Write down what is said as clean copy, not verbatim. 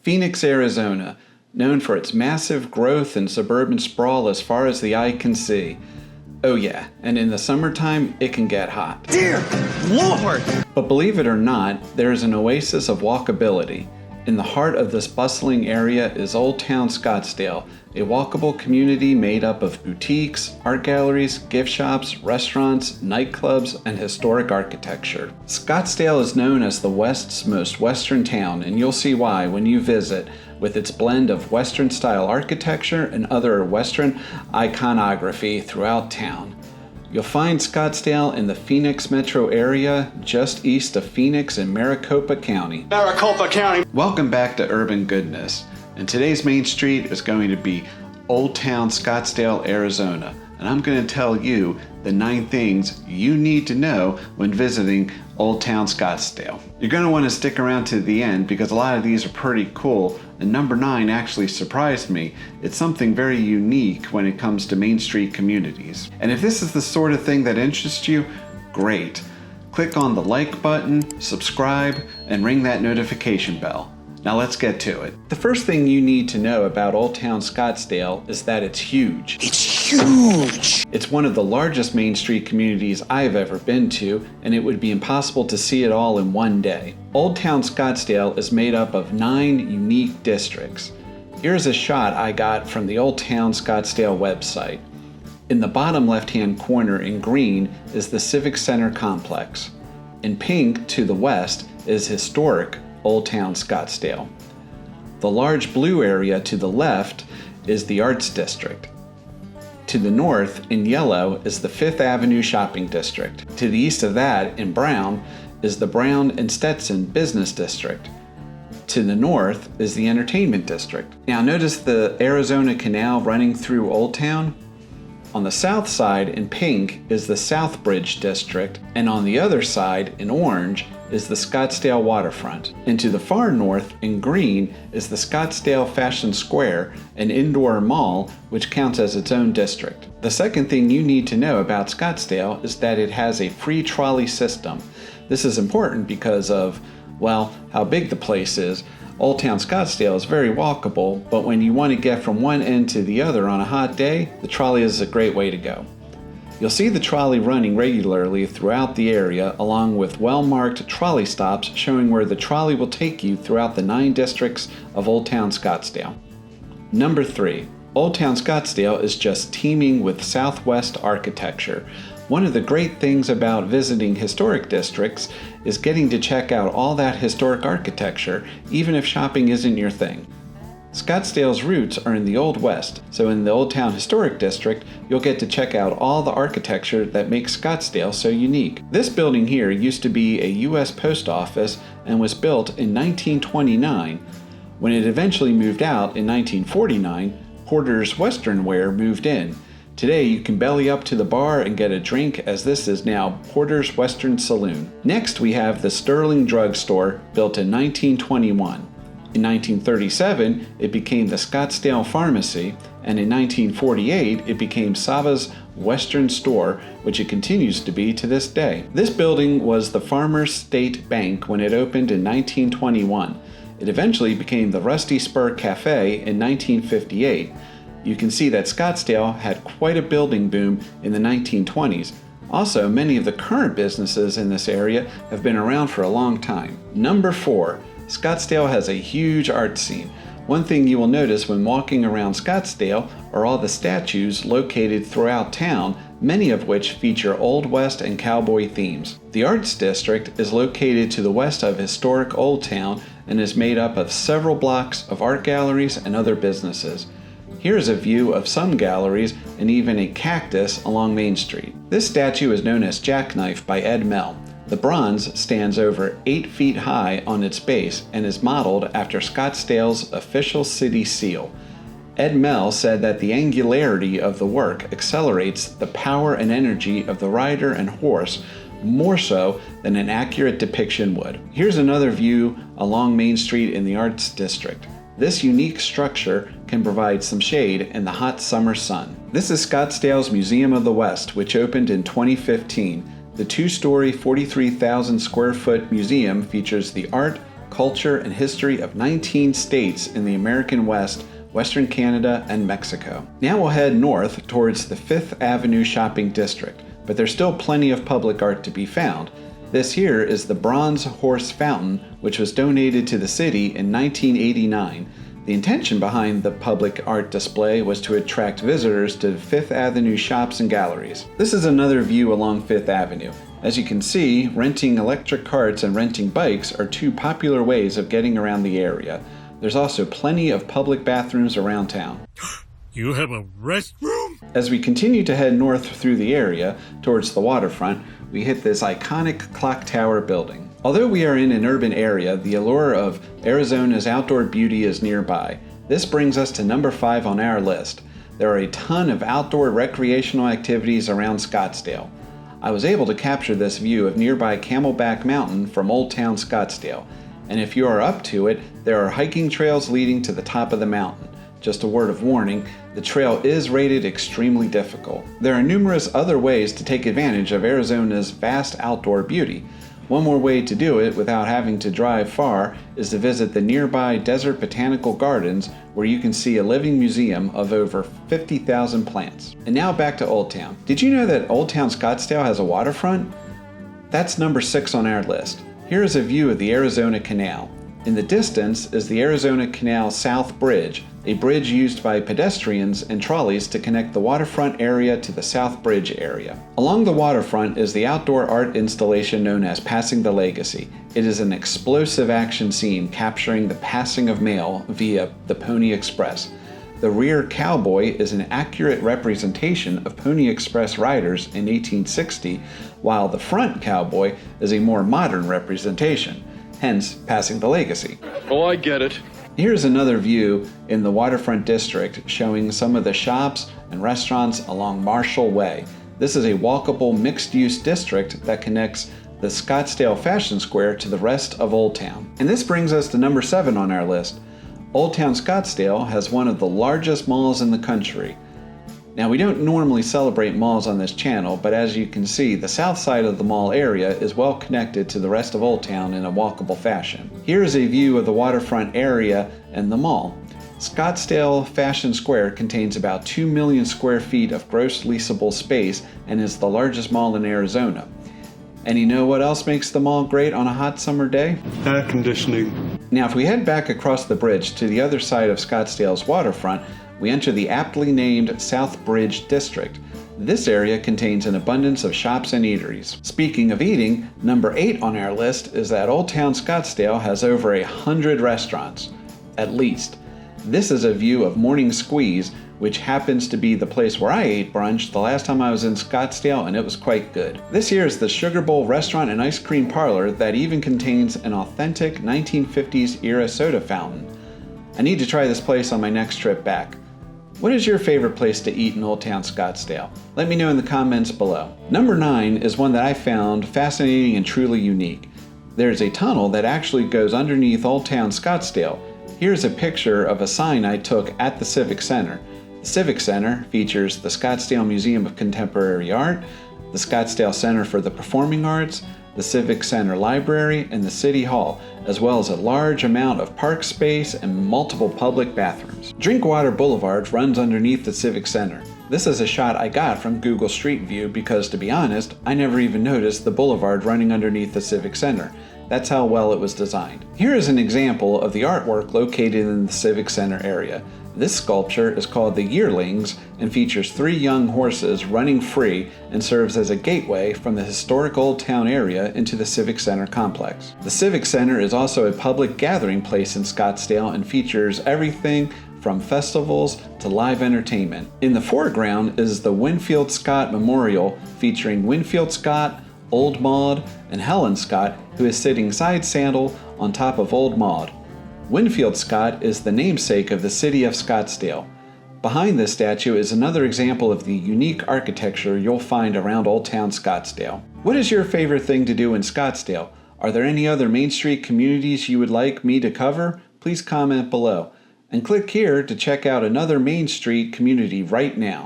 Phoenix, Arizona, known for its massive growth and suburban sprawl as far as the eye can see. Oh yeah, and in the summertime, it can get hot. Dear Lord! But believe it or not, there is an oasis of walkability. In the heart of this bustling area is Old Town Scottsdale, a walkable community made up of boutiques, art galleries, gift shops, restaurants, nightclubs, and historic architecture. Scottsdale is known as the West's most western town, and you'll see why when you visit, with its blend of Western-style architecture and other Western iconography throughout town. You'll find Scottsdale in the Phoenix metro area, just east of Phoenix in Maricopa County. Maricopa County! Welcome back to Urban Goodness, and today's main street is going to be Old Town Scottsdale, Arizona, and I'm going to tell you the 9 things you need to know when visiting Old Town Scottsdale. You're going to want to stick around to the end because a lot of these are pretty cool, and number 9 actually surprised me. It's something very unique when it comes to Main Street communities. And if this is the sort of thing that interests you, great. Click on the like button, subscribe, and ring that notification bell. Now let's get to it. The first thing you need to know about Old Town Scottsdale is that it's huge. It's huge! It's one of the largest Main Street communities I've ever been to, and it would be impossible to see it all in one day. Old Town Scottsdale is made up of 9 unique districts. Here's a shot I got from the Old Town Scottsdale website. In the bottom left-hand corner in green is the Civic Center complex. In pink to the west is historic Old Town Scottsdale. The large blue area to the left is the Arts District. To the north, in yellow, is the 5th Avenue Shopping District. To the east of that, in brown, is the Brown and Stetson Business District. To the north is the Entertainment District. Now notice the Arizona Canal running through Old Town? On the south side, in pink, is the Southbridge District, and on the other side, in orange, is the Scottsdale Waterfront. And to the far north, in green, is the Scottsdale Fashion Square, an indoor mall which counts as its own district. The second thing you need to know about Scottsdale is that it has a free trolley system. This is important because of, well, how big the place is. Old Town Scottsdale is very walkable, but when you want to get from one end to the other on a hot day, the trolley is a great way to go. You'll see the trolley running regularly throughout the area, along with well-marked trolley stops showing where the trolley will take you throughout the 9 districts of Old Town Scottsdale. Number 3. Old Town Scottsdale is just teeming with Southwest architecture. One of the great things about visiting historic districts is getting to check out all that historic architecture, even if shopping isn't your thing. Scottsdale's roots are in the Old West, so in the Old Town Historic District, you'll get to check out all the architecture that makes Scottsdale so unique. This building here used to be a U.S. post office and was built in 1929. When it eventually moved out in 1949, Porter's Western Wear moved in. Today you can belly up to the bar and get a drink, as this is now Porter's Western Saloon. Next we have the Sterling Drug Store, built in 1921. In 1937, it became the Scottsdale Pharmacy, and in 1948, it became Sava's Western Store, which it continues to be to this day. This building was the Farmers State Bank when it opened in 1921. It eventually became the Rusty Spur Cafe in 1958. You can see that Scottsdale had quite a building boom in the 1920s. Also, many of the current businesses in this area have been around for a long time. Number 4. Scottsdale has a huge art scene. One thing you will notice when walking around Scottsdale are all the statues located throughout town, many of which feature Old West and cowboy themes. The Arts District is located to the west of historic Old Town and is made up of several blocks of art galleries and other businesses. Here's a view of some galleries and even a cactus along Main Street. This statue is known as Jackknife by Ed Mell. The bronze stands over 8 feet high on its base and is modeled after Scottsdale's official city seal. Ed Mell said that the angularity of the work accelerates the power and energy of the rider and horse more so than an accurate depiction would. Here's another view along Main Street in the Arts District. This unique structure can provide some shade in the hot summer sun. This is Scottsdale's Museum of the West, which opened in 2015. The 2-story, 43,000 square foot museum features the art, culture, and history of 19 states in the American West, Western Canada, and Mexico. Now we'll head north towards the 5th Avenue Shopping District, but there's still plenty of public art to be found. This here is the Bronze Horse Fountain, which was donated to the city in 1989. The intention behind the public art display was to attract visitors to 5th Avenue shops and galleries. This is another view along 5th Avenue. As you can see, renting electric carts and renting bikes are two popular ways of getting around the area. There's also plenty of public bathrooms around town. You have a restroom? As we continue to head north through the area towards the waterfront, we hit this iconic clock tower building. Although we are in an urban area, the allure of Arizona's outdoor beauty is nearby. This brings us to number 5 on our list. There are a ton of outdoor recreational activities around Scottsdale. I was able to capture this view of nearby Camelback Mountain from Old Town Scottsdale, and if you are up to it, there are hiking trails leading to the top of the mountain. Just a word of warning, the trail is rated extremely difficult. There are numerous other ways to take advantage of Arizona's vast outdoor beauty. One more way to do it without having to drive far is to visit the nearby Desert Botanical Gardens, where you can see a living museum of over 50,000 plants. And now back to Old Town. Did you know that Old Town Scottsdale has a waterfront? That's number 6 on our list. Here is a view of the Arizona Canal. In the distance is the Arizona Canal South Bridge, a bridge used by pedestrians and trolleys to connect the waterfront area to the South Bridge area. Along the waterfront is the outdoor art installation known as Passing the Legacy. It is an explosive action scene capturing the passing of mail via the Pony Express. The rear cowboy is an accurate representation of Pony Express riders in 1860, while the front cowboy is a more modern representation, hence Passing the Legacy. Oh, I get it. Here's another view in the Waterfront District showing some of the shops and restaurants along Marshall Way. This is a walkable mixed-use district that connects the Scottsdale Fashion Square to the rest of Old Town. And this brings us to number 7 on our list. Old Town Scottsdale has one of the largest malls in the country. Now, we don't normally celebrate malls on this channel, but as you can see, the south side of the mall area is well connected to the rest of Old Town in a walkable fashion. Here is a view of the waterfront area and the mall. Scottsdale Fashion Square contains about 2 million square feet of gross leasable space and is the largest mall in Arizona. And you know what else makes the mall great on a hot summer day? Air conditioning. Now, if we head back across the bridge to the other side of Scottsdale's waterfront, we enter the aptly named South Bridge District. This area contains an abundance of shops and eateries. Speaking of eating, number 8 on our list is that Old Town Scottsdale has over 100 restaurants, at least. This is a view of Morning Squeeze, which happens to be the place where I ate brunch the last time I was in Scottsdale, and it was quite good. This here is the Sugar Bowl Restaurant and Ice Cream Parlor that even contains an authentic 1950s era soda fountain. I need to try this place on my next trip back. What is your favorite place to eat in Old Town Scottsdale? Let me know in the comments below. Number 9 is one that I found fascinating and truly unique. There's a tunnel that actually goes underneath Old Town Scottsdale. Here's a picture of a sign I took at the Civic Center. The Civic Center features the Scottsdale Museum of Contemporary Art, the Scottsdale Center for the Performing Arts, the Civic Center Library, and the City Hall, as well as a large amount of park space and multiple public bathrooms. Drinkwater Boulevard runs underneath the Civic Center. This is a shot I got from Google Street View because, to be honest, I never even noticed the boulevard running underneath the Civic Center. That's how well it was designed. Here is an example of the artwork located in the Civic Center area. This sculpture is called the Yearlings and features 3 young horses running free and serves as a gateway from the historic Old Town area into the Civic Center complex. The Civic Center is also a public gathering place in Scottsdale and features everything from festivals to live entertainment. In the foreground is the Winfield Scott Memorial featuring Winfield Scott, Old Maud, and Helen Scott, who is sitting side saddle on top of Old Maud. Winfield Scott is the namesake of the city of Scottsdale. Behind this statue is another example of the unique architecture you'll find around Old Town Scottsdale. What is your favorite thing to do in Scottsdale? Are there any other Main Street communities you would like me to cover? Please comment below. And click here to check out another Main Street community right now.